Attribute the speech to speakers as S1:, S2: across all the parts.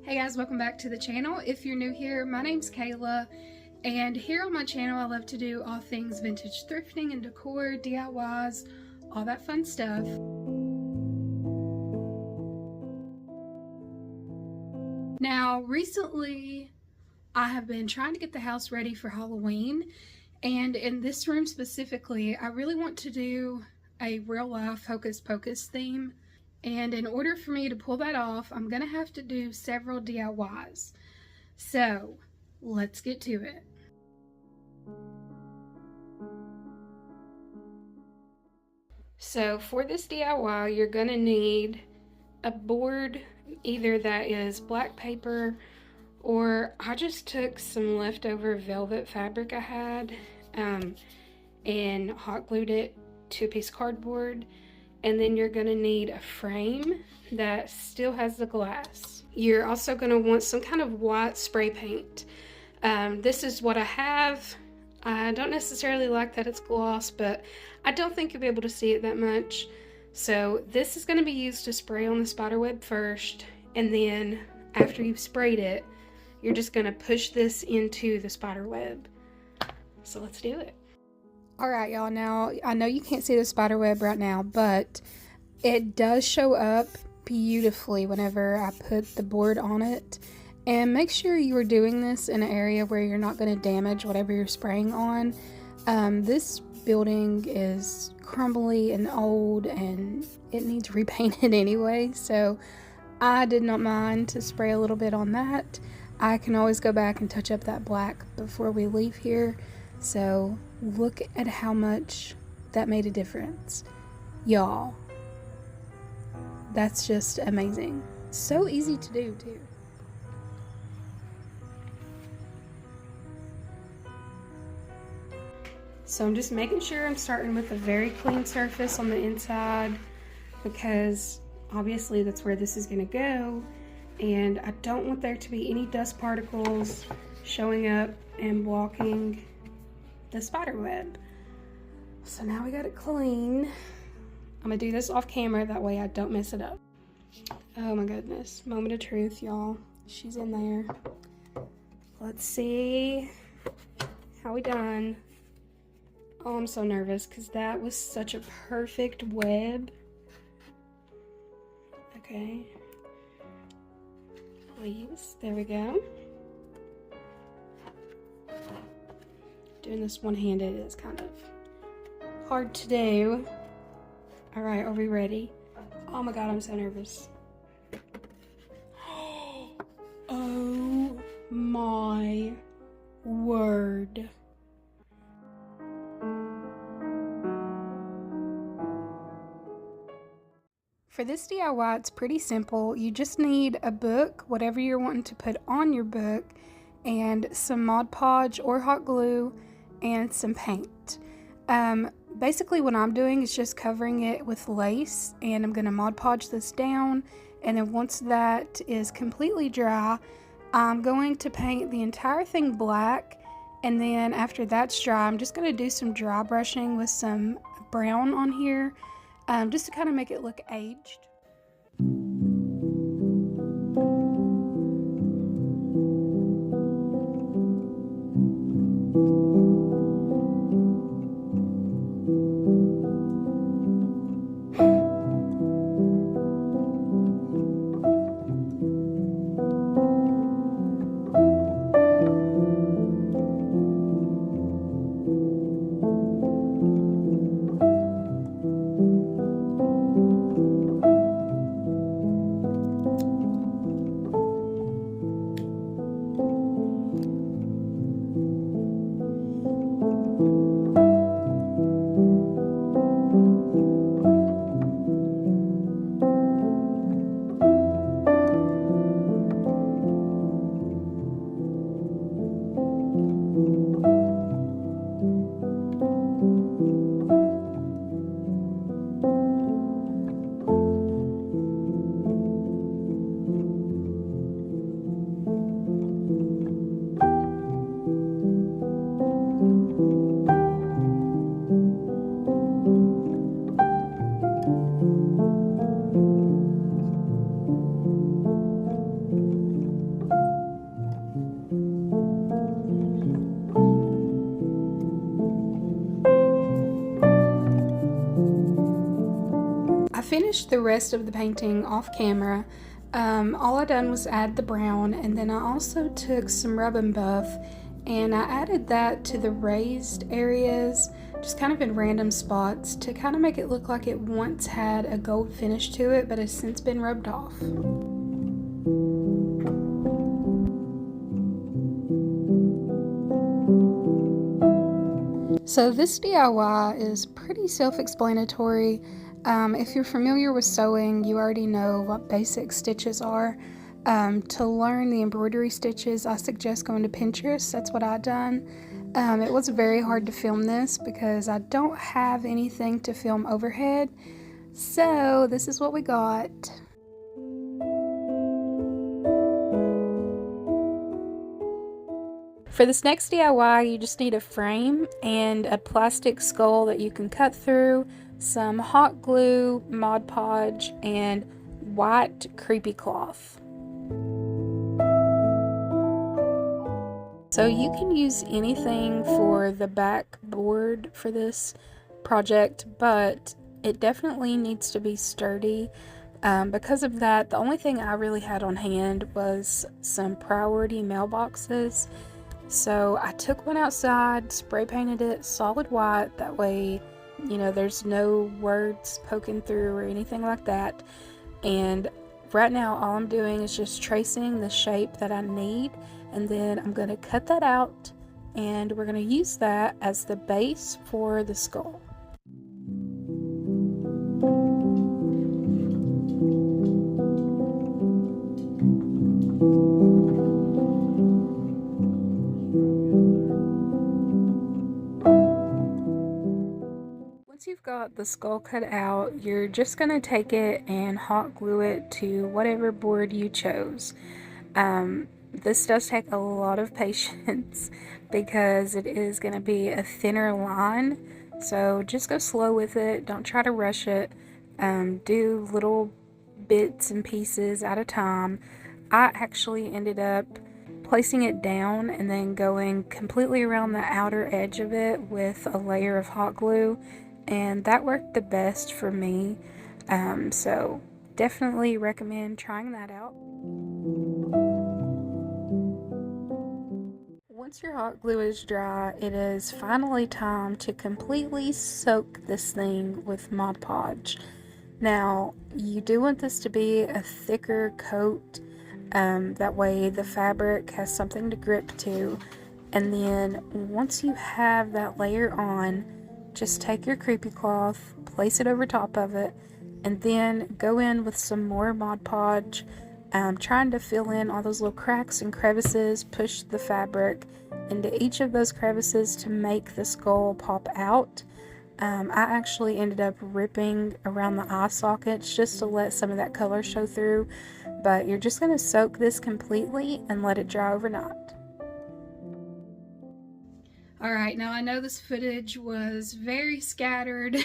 S1: Hey guys, welcome back to the channel. If you're new here, my name's Kayla, and here on my channel I love to do all things vintage thrifting and decor, DIYs, all that fun stuff. Now recently I have been trying to get the house ready for Halloween, and in this room specifically I really want to do a real life hocus pocus theme. And in order for me to pull that off, I'm gonna have to do several DIYs. So let's get to it. So for this DIY, you're gonna need a board, either that is black paper, or I just took some leftover velvet fabric I had and hot glued it to a piece of cardboard. And then you're going to need a frame that still has the glass. You're also going to want some kind of white spray paint. This is what I have. I don't necessarily like that it's gloss, but I don't think you'll be able to see it that much. So this is going to be used to spray on the spiderweb first, and then after you've sprayed it, you're just going to push this into the spiderweb. So let's do it. Alright y'all, now I know you can't see the spider web right now, but it does show up beautifully whenever I put the board on it. And make sure you are doing this in an area where you're not going to damage whatever you're spraying on. This building is crumbly and old and it needs repainted anyway, so I did not mind to spray a little bit on that. I can always go back and touch up that black before we leave here. So look at how much that made a difference. Y'all, that's just amazing. So easy to do too. So I'm just making sure I'm starting with a very clean surface on the inside, because obviously that's where this is going to go, and I don't want there to be any dust particles showing up and blocking the spider web. So now we got it clean. I'm gonna do this off camera, that way I don't mess it up. Oh my goodness, moment of truth, y'all. She's in there. Let's see how we done. Oh, I'm so nervous because that was such a perfect web. Okay, please, there we go. Doing this one-handed is kind of hard to do. All right, are we ready? Oh my God, I'm so nervous. Oh my word. For this DIY, it's pretty simple. You just need a book, whatever you're wanting to put on your book, and some Mod Podge or hot glue, and some paint. Basically what I'm doing is just covering it with lace, and I'm going to Mod Podge this down, and then once that is completely dry, I'm going to paint the entire thing black, and then after that's dry, I'm just going to do some dry brushing with some brown on here, just to kind of make it look aged. finished the rest of the painting off camera. All I done was add the brown, and then I also took some rub and buff and I added that to the raised areas, just kind of in random spots, to kind of make it look like it once had a gold finish to it, but has since been rubbed off. So this DIY is pretty self-explanatory. If you're familiar with sewing, you already know what basic stitches are. To learn the embroidery stitches, I suggest going to Pinterest. That's what I done. It was very hard to film this because I don't have anything to film overhead. So this is what we got. For this next DIY, you just need a frame and a plastic skull that you can cut through, some hot glue, Mod Podge, and white creepy cloth. So you can use anything for the backboard for this project, but it definitely needs to be sturdy. Because of that, the only thing I really had on hand was some priority mailboxes. So I took one outside, spray painted it solid white, that way, you know, there's no words poking through or anything like that. And right now all I'm doing is just tracing the shape that I need, and then I'm going to cut that out and we're going to use that as the base for the skull. Once you've got the skull cut out, you're just going to take it and hot glue it to whatever board you chose. This does take a lot of patience because it is going to be a thinner line, so just go slow with it. Don't try to rush it. Do little bits and pieces at a time. I actually ended up placing it down and then going completely around the outer edge of it with a layer of hot glue, and that worked the best for me. So definitely recommend trying that out. Once your hot glue is dry, it is finally time to completely soak this thing with Mod Podge. Now, you do want this to be a thicker coat, that way the fabric has something to grip to. And then once you have that layer on, just take your creepy cloth, place it over top of it, and then go in with some more Mod Podge, trying to fill in all those little cracks and crevices, push the fabric into each of those crevices to make the skull pop out. I actually ended up ripping around the eye sockets just to let some of that color show through, but you're just going to soak this completely and let it dry overnight. Alright, now I know this footage was very scattered.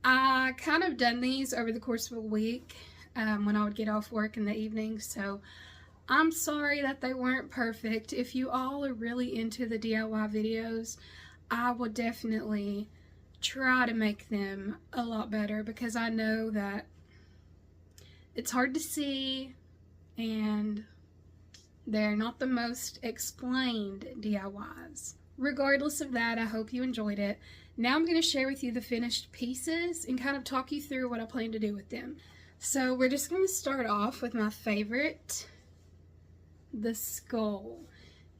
S1: I kind of done these over the course of a week when I would get off work in the evening, so I'm sorry that they weren't perfect. If you all are really into the DIY videos, I will definitely try to make them a lot better because I know that it's hard to see and they're not the most explained DIYs. Regardless of that, I hope you enjoyed it. Now I'm going to share with you the finished pieces and kind of talk you through what I plan to do with them. So we're just going to start off with my favorite, the skull.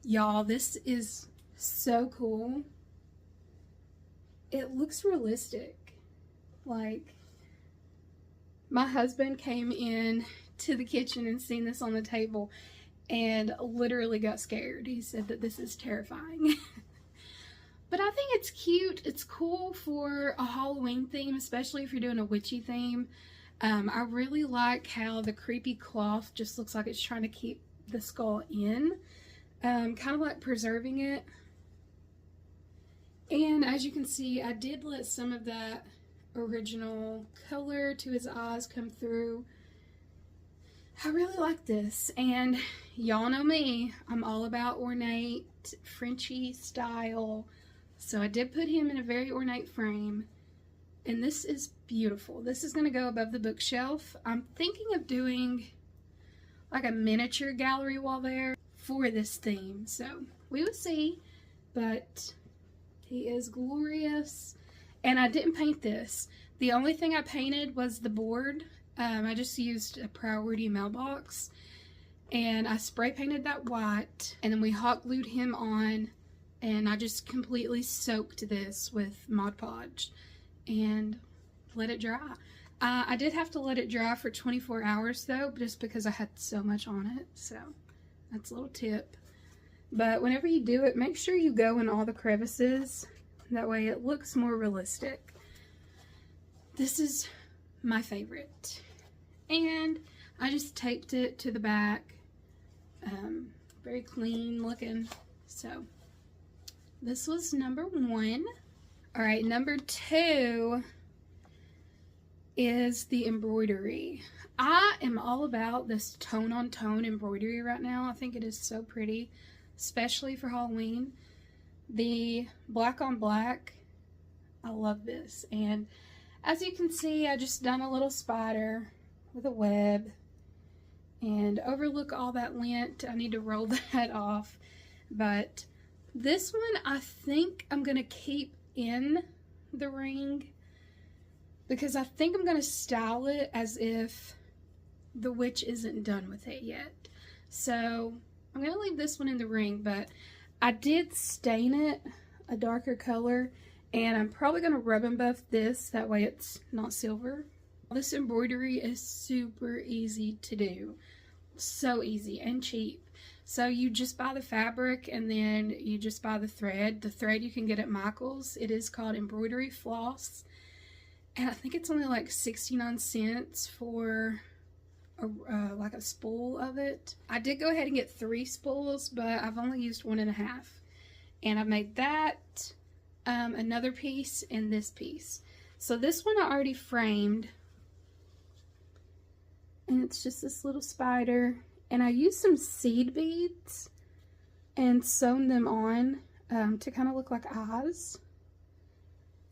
S1: Y'all, this is so cool. It looks realistic. Like, my husband came in to the kitchen and seen this on the table and literally got scared. He said that this is terrifying. But I think it's cute. It's cool for a Halloween theme, especially if you're doing a witchy theme. I really like how the creepy cloth just looks like it's trying to keep the skull in, kind of like preserving it. And as you can see, I did let some of that original color to his eyes come through. I really like this, and y'all know me, I'm all about ornate, Frenchy style, so I did put him in a very ornate frame. And this is beautiful. This is going to go above the bookshelf. I'm thinking of doing like a miniature gallery wall there for this theme. So we will see, but he is glorious. And I didn't paint this. The only thing I painted was the board. I just used a priority mailbox and I spray painted that white, and then we hot glued him on, and I just completely soaked this with Mod Podge and let it dry. I did have to let it dry for 24 hours though, just because I had so much on it. So that's a little tip. But whenever you do it, make sure you go in all the crevices. That way it looks more realistic. This is my favorite. And I just taped it to the back. Very clean looking. So this was number 1. All right, number 2 is the embroidery. I am all about this tone on tone embroidery right now. I think it is so pretty, especially for Halloween. The black on black, I love this. And as you can see, I just done a little spider with a web, and overlook all that lint. I need to roll that off. But this one I think I'm gonna keep in the ring, because I think I'm gonna style it as if the witch isn't done with it yet. So I'm gonna leave this one in the ring, but I did stain it a darker color, and I'm probably gonna rub and buff this, that way it's not silver. This embroidery is super easy to do. So easy and cheap. So you just buy the fabric, and then you just buy the thread. The thread you can get at Michael's. It is called embroidery floss. And I think it's only like 69 cents for like a spool of it. I did go ahead and get 3 spools, but I've only used 1.5. And I made that, another piece, and this piece. So this one I already framed. And it's just this little spider. And I used some seed beads and sewn them on to kind of look like eyes.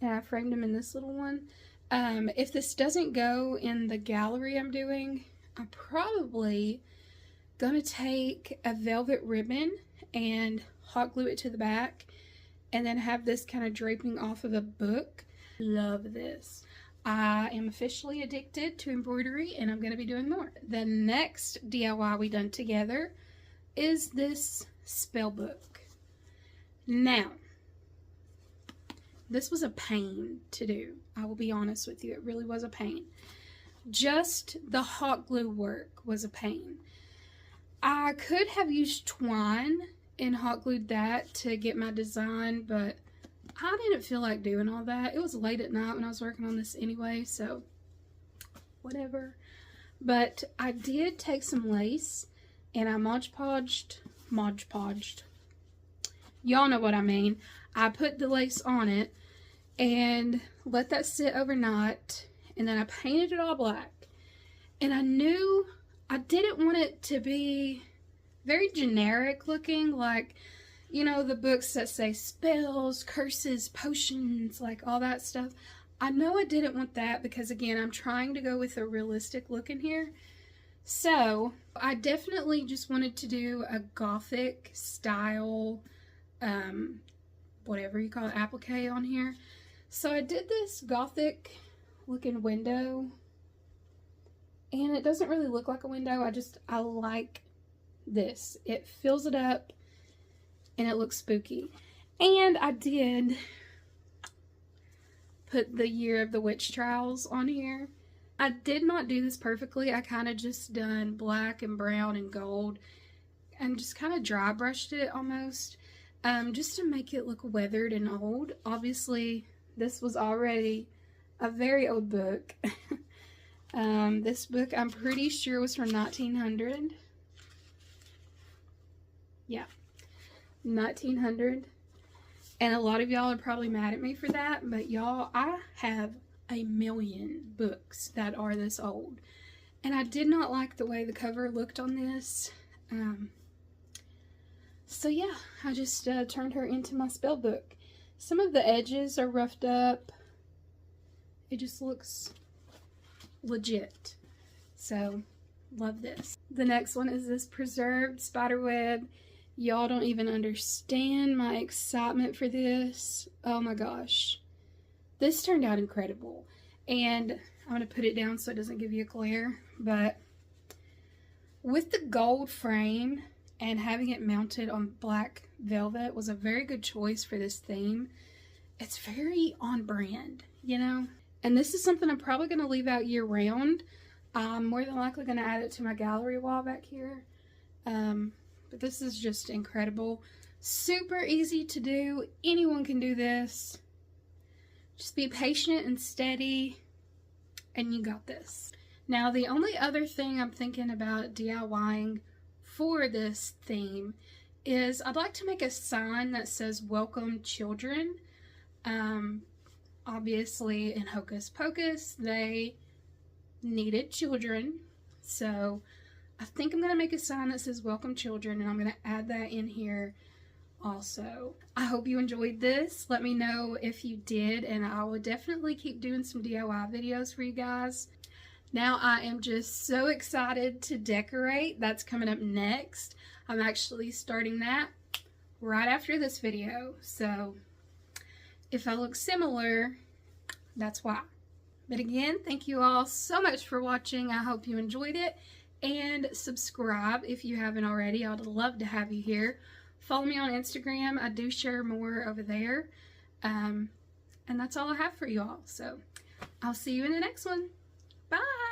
S1: And I framed them in this little one. If this doesn't go in the gallery I'm doing, I'm probably gonna take a velvet ribbon and hot glue it to the back, and then have this kind of draping off of a book. Love this. I am officially addicted to embroidery, and I'm going to be doing more. The next DIY we done together is this spell book. Now, this was a pain to do. I will be honest with you. It really was a pain. Just the hot glue work was a pain. I could have used twine and hot glued that to get my design, but I didn't feel like doing all that. It was late at night when I was working on this anyway, so whatever. But I did take some lace, and I Mod Podged. Y'all know what I mean. I put the lace on it and let that sit overnight, and then I painted it all black. And I knew I didn't want it to be very generic looking, like, you know, the books that say spells, curses, potions, like all that stuff. I know I didn't want that because, again, I'm trying to go with a realistic look in here. So I definitely just wanted to do a Gothic style, whatever you call it, applique on here. So I did this Gothic looking window, and it doesn't really look like a window. I like this. It fills it up, and it looks spooky. And I did put the Year of the Witch Trials on here. I did not do this perfectly. I kind of just done black and brown and gold and just kind of dry brushed it almost, just to make it look weathered and old. Obviously, this was already a very old book. This book, I'm pretty sure, was from 1900. Yeah. 1900, and a lot of y'all are probably mad at me for that, but y'all, I have a million books that are this old, and I did not like the way the cover looked on this. So yeah, I just turned her into my spell book. Some of the edges are roughed up, It just looks legit. So, love this. The next one is this preserved spiderweb. Y'all don't even understand my excitement for this. Oh my gosh. This turned out incredible. And I'm going to put it down so it doesn't give you a glare. But with the gold frame and having it mounted on black velvet was a very good choice for this theme. It's very on brand, you know? And this is something I'm probably going to leave out year round. I'm more than likely going to add it to my gallery wall back here. But this is just incredible. Super easy to do. Anyone can do this. Just be patient and steady, and you got this. Now, the only other thing I'm thinking about DIYing for this theme is I'd like to make a sign that says "Welcome Children." Obviously, in Hocus Pocus, they needed children, so I think I'm going to make a sign that says "Welcome Children," and I'm going to add that in here also. I hope you enjoyed this. Let me know if you did, and I will definitely keep doing some DIY videos for you guys. Now I am just so excited to decorate. That's coming up next. I'm actually starting that right after this video, so if I look similar, that's why. But again, thank you all so much for watching. I hope you enjoyed it. And subscribe if you haven't already. I'd love to have you here. Follow me on Instagram. I do share more over there. And that's all I have for you all. So I'll see you in the next one. Bye.